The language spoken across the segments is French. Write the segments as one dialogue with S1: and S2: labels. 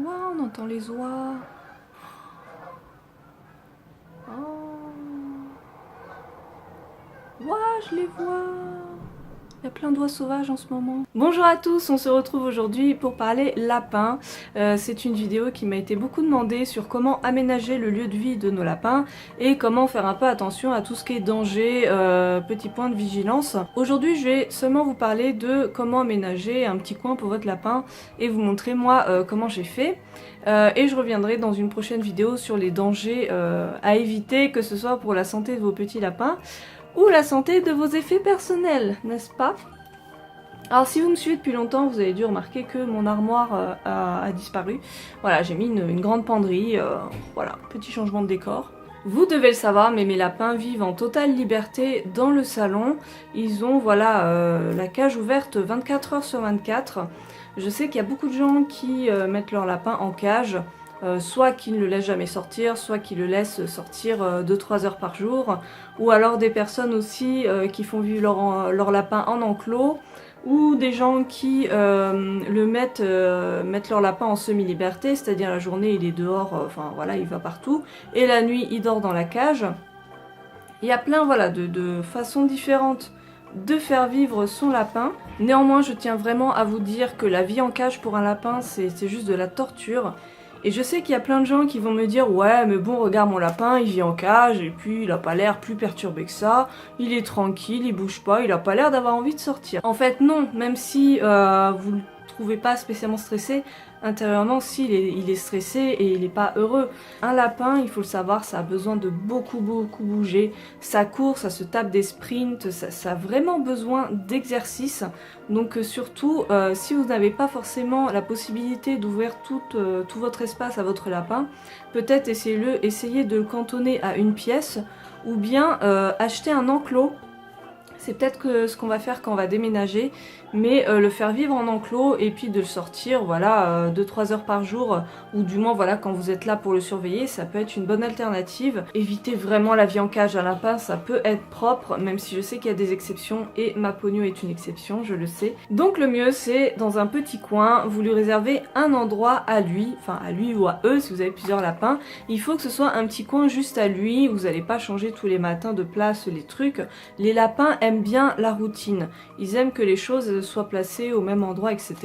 S1: Waouh, on entend les oies. Oh. Waouh, je les vois. Il y a plein d'oies sauvages en ce moment. Bonjour à tous, on se retrouve aujourd'hui pour parler lapins. C'est une vidéo qui m'a été beaucoup demandée sur comment aménager le lieu de vie de nos lapins et comment faire un peu attention à tout ce qui est danger, petit point de vigilance. Aujourd'hui je vais seulement vous parler de comment aménager un petit coin pour votre lapin et vous montrer moi comment j'ai fait. Et je reviendrai dans une prochaine vidéo sur les dangers à éviter, que ce soit pour la santé de vos petits lapins ou la santé de vos effets personnels, n'est-ce pas? Alors si vous me suivez depuis longtemps, vous avez dû remarquer que mon armoire a disparu. Voilà, j'ai mis une grande penderie, voilà, petit changement de décor. Vous devez le savoir, mais mes lapins vivent en totale liberté dans le salon. Ils ont, voilà, la cage ouverte 24 heures sur 24. Je sais qu'il y a beaucoup de gens qui mettent leur lapin en cage. Soit qui ne le laissent jamais sortir, soit qui le laissent sortir 2-3 heures par jour, ou alors des personnes aussi qui font vivre leur lapin en enclos, ou des gens qui mettent leur lapin en semi-liberté, c'est-à-dire la journée il est dehors, enfin voilà, il va partout, et la nuit il dort dans la cage. Il y a plein voilà, de façons différentes de faire vivre son lapin. Néanmoins, je tiens vraiment à vous dire que la vie en cage pour un lapin, c'est juste de la torture. Et je sais qu'il y a plein de gens qui vont me dire « Ouais, mais bon, regarde mon lapin, il vit en cage, et puis il a pas l'air plus perturbé que ça, il est tranquille, il bouge pas, il a pas l'air d'avoir envie de sortir. » En fait, non, même si vous le trouvez pas spécialement stressé, intérieurement, si, il est stressé et il est pas heureux. Un lapin, il faut le savoir, ça a besoin de beaucoup bouger. Ça court, ça se tape des sprints, ça a vraiment besoin d'exercice. Donc surtout, si vous n'avez pas forcément la possibilité d'ouvrir tout votre espace à votre lapin, peut-être essayez de le cantonner à une pièce ou bien acheter un enclos. C'est peut-être ce qu'on va faire quand on va déménager, mais le faire vivre en enclos et puis de le sortir, voilà, 2-3 heures par jour, ou du moins, voilà, quand vous êtes là pour le surveiller, ça peut être une bonne alternative. Évitez vraiment la vie en cage. Un lapin, ça peut être propre, même si je sais qu'il y a des exceptions, et ma Pogno est une exception, je le sais. Donc le mieux, c'est dans un petit coin, vous lui réservez un endroit à lui, enfin à lui ou à eux, si vous avez plusieurs lapins. Il faut que ce soit un petit coin juste à lui, vous n'allez pas changer tous les matins de place les trucs. Les lapins aiment bien la routine, ils aiment que les choses soient placées au même endroit, etc.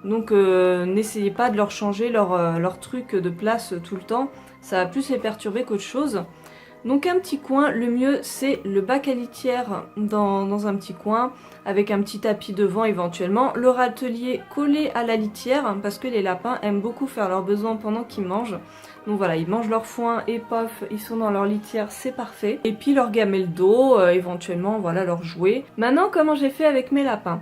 S1: Donc n'essayez pas de leur changer leur truc de place tout le temps, ça va plus les perturber qu'autre chose. Donc un petit coin, le mieux c'est le bac à litière dans un petit coin, avec un petit tapis devant éventuellement, le râtelier collé à la litière, parce que les lapins aiment beaucoup faire leurs besoins pendant qu'ils mangent. Donc voilà, ils mangent leur foin et pof, ils sont dans leur litière, c'est parfait. Et puis leur gamelle d'eau, éventuellement, voilà, leur jouet. Maintenant, comment j'ai fait avec mes lapins?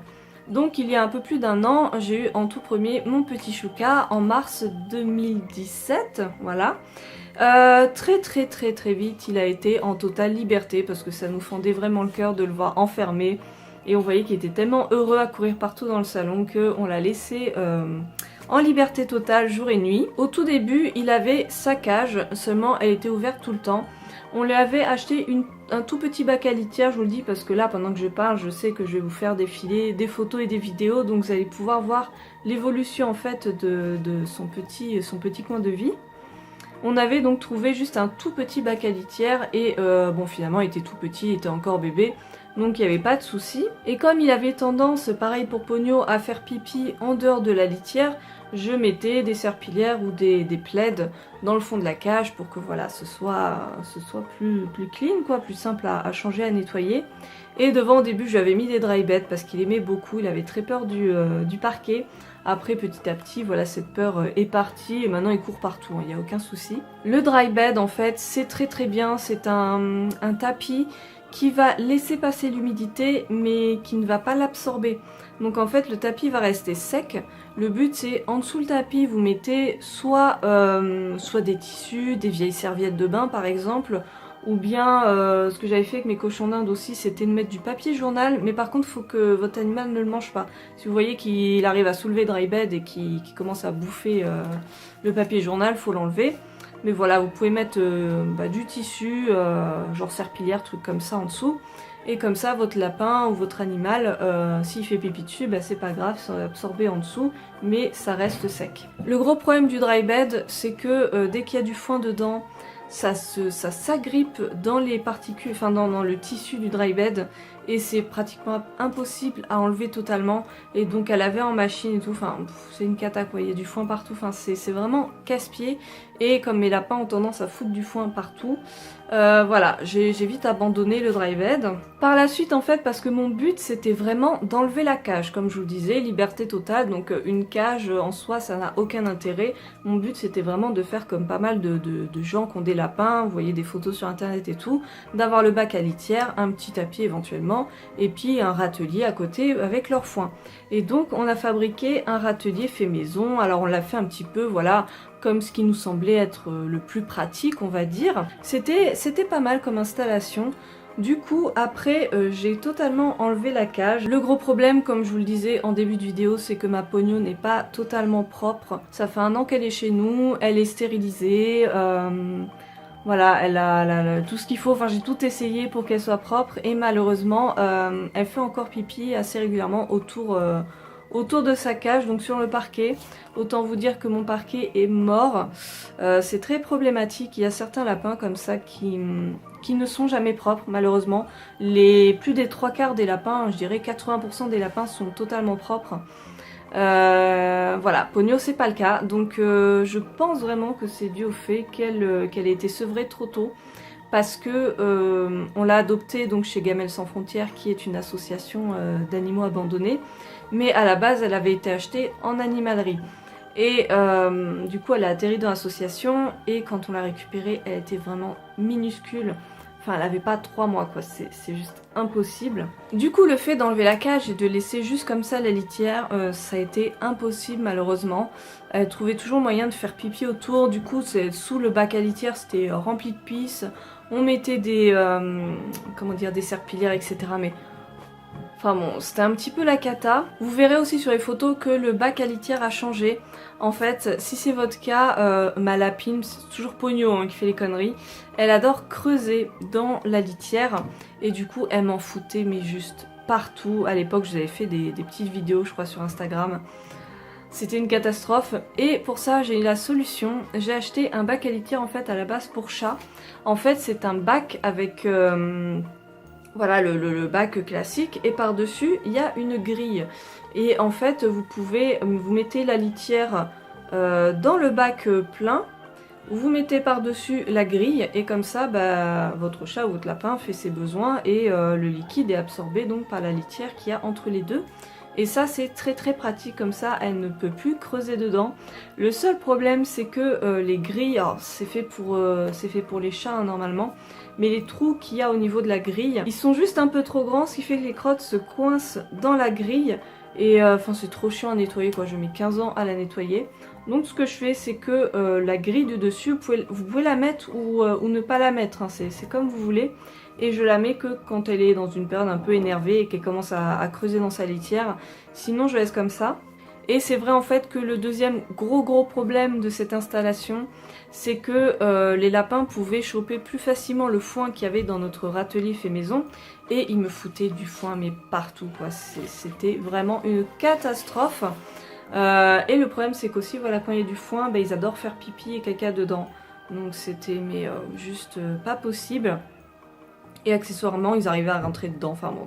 S1: Donc il y a un peu plus d'un an, j'ai eu en tout premier mon petit Chouka en mars 2017, voilà. Très vite, il a été en totale liberté parce que ça nous fendait vraiment le cœur de le voir enfermé. Et on voyait qu'il était tellement heureux à courir partout dans le salon qu'on l'a laissé en liberté totale jour et nuit. Au tout début, il avait sa cage, seulement elle était ouverte tout le temps. On lui avait acheté un tout petit bac à litière, je vous le dis, parce que là, pendant que je parle, je sais que je vais vous faire défiler des photos et des vidéos, donc vous allez pouvoir voir l'évolution en fait de son petit coin de vie. On avait donc trouvé juste un tout petit bac à litière et bon finalement il était tout petit, il était encore bébé, donc il n'y avait pas de souci. Et comme il avait tendance, pareil pour Pogno, à faire pipi en dehors de la litière, je mettais des serpillières ou des plaids dans le fond de la cage pour que voilà, ce soit plus clean, quoi, plus simple à changer, à nettoyer. Et devant au début j'avais mis des dry beds parce qu'il aimait beaucoup, il avait très peur du parquet. Après petit à petit, voilà, cette peur est partie et maintenant il court partout, il n'y a aucun souci. Le dry bed en fait c'est très bien, c'est un tapis qui va laisser passer l'humidité mais qui ne va pas l'absorber. Donc en fait le tapis va rester sec. Le but c'est en dessous le tapis vous mettez soit des tissus, des vieilles serviettes de bain par exemple, ou bien ce que j'avais fait avec mes cochons d'Inde aussi, c'était de mettre du papier journal, mais par contre il faut que votre animal ne le mange pas. Si vous voyez qu'il arrive à soulever dry bed et qu'il commence à bouffer le papier journal, il faut l'enlever. Mais voilà, vous pouvez mettre du tissu, genre serpillière, truc comme ça en dessous. et comme ça votre lapin ou votre animal, s'il fait pipi dessus, bah, c'est pas grave, ça va absorber en dessous, mais ça reste sec. Le gros problème du dry bed, c'est que dès qu'il y a du foin dedans, ça s'agrippe dans les particules, enfin dans le tissu du dry bed, et c'est pratiquement impossible à enlever totalement, et donc à laver en machine et tout, enfin c'est une cata quoi, il y a du foin partout, enfin c'est vraiment casse-pied, et comme mes lapins ont tendance à foutre du foin partout, voilà, j'ai vite abandonné le dry bed. Par la suite en fait, parce que mon but c'était vraiment d'enlever la cage, comme je vous le disais, liberté totale, donc une cage en soi ça n'a aucun intérêt. Mon but c'était vraiment de faire comme pas mal de gens qui ont des lapins, vous voyez des photos sur internet et tout, d'avoir le bac à litière, un petit tapis éventuellement, et puis un râtelier à côté avec leur foin. Et donc on a fabriqué un râtelier fait maison, alors on l'a fait un petit peu, voilà, comme ce qui nous semblait être le plus pratique on va dire. C'était pas mal comme installation. Du coup après j'ai totalement enlevé la cage. Le gros problème comme je vous le disais en début de vidéo, c'est que ma Pogno n'est pas totalement propre. Ça fait 1 an qu'elle est chez nous, elle est stérilisée, voilà, elle a tout ce qu'il faut, enfin j'ai tout essayé pour qu'elle soit propre et malheureusement elle fait encore pipi assez régulièrement autour de sa cage, donc sur le parquet. Autant vous dire que mon parquet est mort. C'est très problématique, il y a certains lapins comme ça qui ne sont jamais propres malheureusement. Plus des 3/4 des lapins, je dirais 80% des lapins sont totalement propres. Voilà, Pogno c'est pas le cas, donc je pense vraiment que c'est dû au fait qu'elle ait été sevrée trop tôt, parce que on l'a adoptée donc chez Gamelles Sans Frontières, qui est une association d'animaux abandonnés, mais à la base elle avait été achetée en animalerie. Et du coup elle a atterri dans l'association, et quand on l'a récupérée, elle était vraiment minuscule. Enfin, elle avait pas 3 mois quoi, c'est juste impossible. Du coup, le fait d'enlever la cage et de laisser juste comme ça la litière, ça a été impossible malheureusement. Elle trouvait toujours moyen de faire pipi autour, du coup, sous le bac à litière, c'était rempli de pisse. On mettait des, comment dire, des serpillières, etc. Mais enfin bon, c'était un petit peu la cata. Vous verrez aussi sur les photos que le bac à litière a changé. En fait, si c'est votre cas, ma lapine, c'est toujours Pogno hein, qui fait les conneries, elle adore creuser dans la litière et du coup elle m'en foutait mais juste partout. À l'époque j'avais fait des petites vidéos je crois sur Instagram. C'était une catastrophe et pour ça j'ai eu la solution. J'ai acheté un bac à litière en fait à la base pour chat. En fait c'est un bac avec... voilà le bac classique, et par-dessus il y a une grille. Et en fait vous mettez la litière dans le bac plein, vous mettez par-dessus la grille, et comme ça bah, votre chat ou votre lapin fait ses besoins, et le liquide est absorbé donc par la litière qu'il y a entre les deux. Et ça c'est très pratique, comme ça elle ne peut plus creuser dedans. Le seul problème c'est que les grilles, alors c'est fait pour les chats hein, normalement, mais les trous qu'il y a au niveau de la grille, ils sont juste un peu trop grands, ce qui fait que les crottes se coincent dans la grille. Et enfin c'est trop chiant à nettoyer quoi, je mets 15 ans à la nettoyer. Donc ce que je fais c'est que la grille du dessus, vous pouvez la mettre ou ne pas la mettre, hein, c'est comme vous voulez. Et je la mets que quand elle est dans une période un peu énervée et qu'elle commence à creuser dans sa litière. Sinon je laisse comme ça. Et c'est vrai en fait que le deuxième gros problème de cette installation, c'est que les lapins pouvaient choper plus facilement le foin qu'il y avait dans notre râtelier fait maison, et ils me foutaient du foin mais partout quoi, c'était vraiment une catastrophe. Et le problème c'est qu'aussi voilà, quand il y a du foin, bah, ils adorent faire pipi et caca dedans, donc c'était mais juste pas possible. Et accessoirement ils arrivaient à rentrer dedans, enfin bon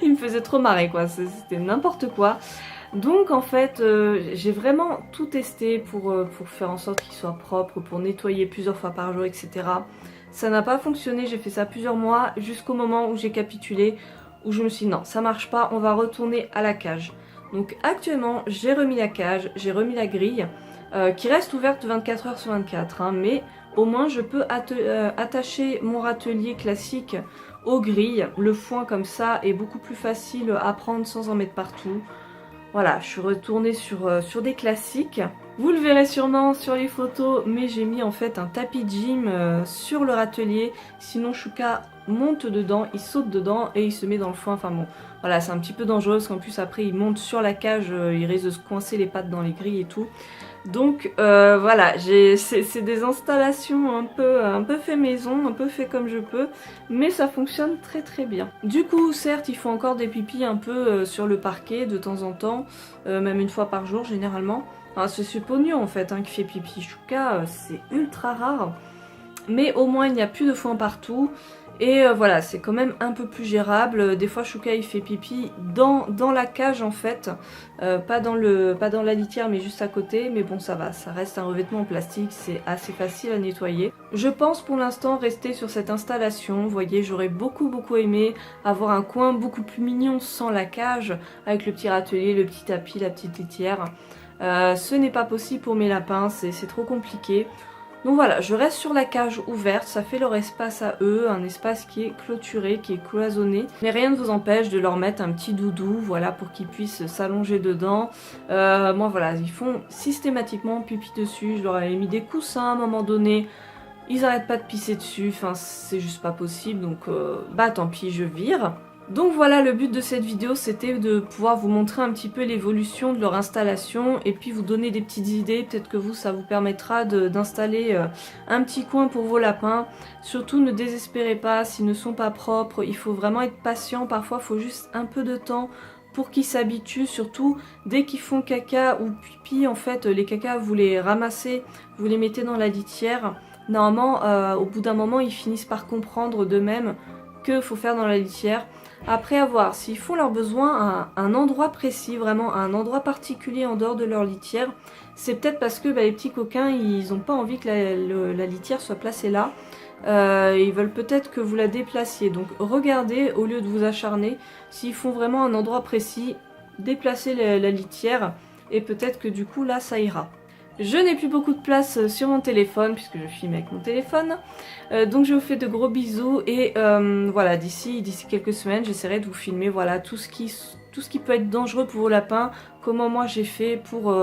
S1: ils me faisaient trop marrer quoi, c'était n'importe quoi. Donc en fait j'ai vraiment tout testé pour faire en sorte qu'il soit propre, pour nettoyer plusieurs fois par jour, etc. Ça n'a pas fonctionné, j'ai fait ça plusieurs mois jusqu'au moment où j'ai capitulé, où je me suis dit non ça marche pas, on va retourner à la cage. Donc actuellement j'ai remis la cage, j'ai remis la grille qui reste ouverte 24 heures sur 24 hein, mais au moins je peux attacher mon râtelier classique aux grilles. Le foin comme ça est beaucoup plus facile à prendre sans en mettre partout. Voilà, je suis retournée sur des classiques. Vous le verrez sûrement sur les photos, mais j'ai mis en fait un tapis de gym sur le râtelier. Sinon Chouka monte dedans, il saute dedans et il se met dans le foin. Enfin bon, voilà, c'est un petit peu dangereux parce qu'en plus après il monte sur la cage, il risque de se coincer les pattes dans les grilles et tout. Donc voilà, c'est des installations un peu fait maison, un peu fait comme je peux, mais ça fonctionne très très bien. Du coup, certes, ils font encore des pipis un peu sur le parquet de temps en temps, même une fois par jour généralement. Enfin, c'est Pognon en fait qui fait pipi. Chouka, c'est ultra rare, mais au moins il n'y a plus de foin partout. Et voilà, c'est quand même un peu plus gérable. Des fois Chouka il fait pipi dans la cage en fait, pas dans la litière mais juste à côté. Mais bon, ça va, ça reste un revêtement en plastique, c'est assez facile à nettoyer. Je pense pour l'instant rester sur cette installation. Vous voyez, j'aurais beaucoup aimé avoir un coin beaucoup plus mignon sans la cage, avec le petit râtelier, le petit tapis, la petite litière. Ce n'est pas possible pour mes lapins, c'est trop compliqué. Donc voilà, je reste sur la cage ouverte, ça fait leur espace à eux, un espace qui est clôturé, qui est cloisonné. Mais rien ne vous empêche de leur mettre un petit doudou, voilà, pour qu'ils puissent s'allonger dedans. Moi voilà, ils font systématiquement pipi dessus, je leur avais mis des coussins à un moment donné. Ils arrêtent pas de pisser dessus, enfin c'est juste pas possible, donc bah tant pis, je vire. Donc voilà, le but de cette vidéo c'était de pouvoir vous montrer un petit peu l'évolution de leur installation et puis vous donner des petites idées, peut-être que vous ça vous permettra d'installer un petit coin pour vos lapins. Surtout ne désespérez pas s'ils ne sont pas propres, il faut vraiment être patient, parfois il faut juste un peu de temps pour qu'ils s'habituent, surtout dès qu'ils font caca ou pipi, en fait les cacas vous les ramassez, vous les mettez dans la litière. Normalement au bout d'un moment ils finissent par comprendre d'eux-mêmes qu'il faut faire dans la litière. Après à voir, s'ils font leurs besoins à un endroit précis, vraiment à un endroit particulier en dehors de leur litière, c'est peut-être parce que les petits coquins, ils n'ont pas envie que la litière soit placée là. Ils veulent peut-être que vous la déplaciez. Donc regardez, au lieu de vous acharner, s'ils font vraiment un endroit précis, déplacez la litière et peut-être que du coup là ça ira. Je n'ai plus beaucoup de place sur mon téléphone puisque je filme avec mon téléphone. Donc je vous fais de gros bisous et voilà, d'ici quelques semaines j'essaierai de vous filmer voilà, tout ce qui peut être dangereux pour vos lapins, comment moi j'ai fait pour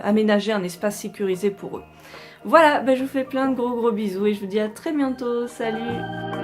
S1: aménager un espace sécurisé pour eux. Voilà, je vous fais plein de gros bisous et je vous dis à très bientôt, salut!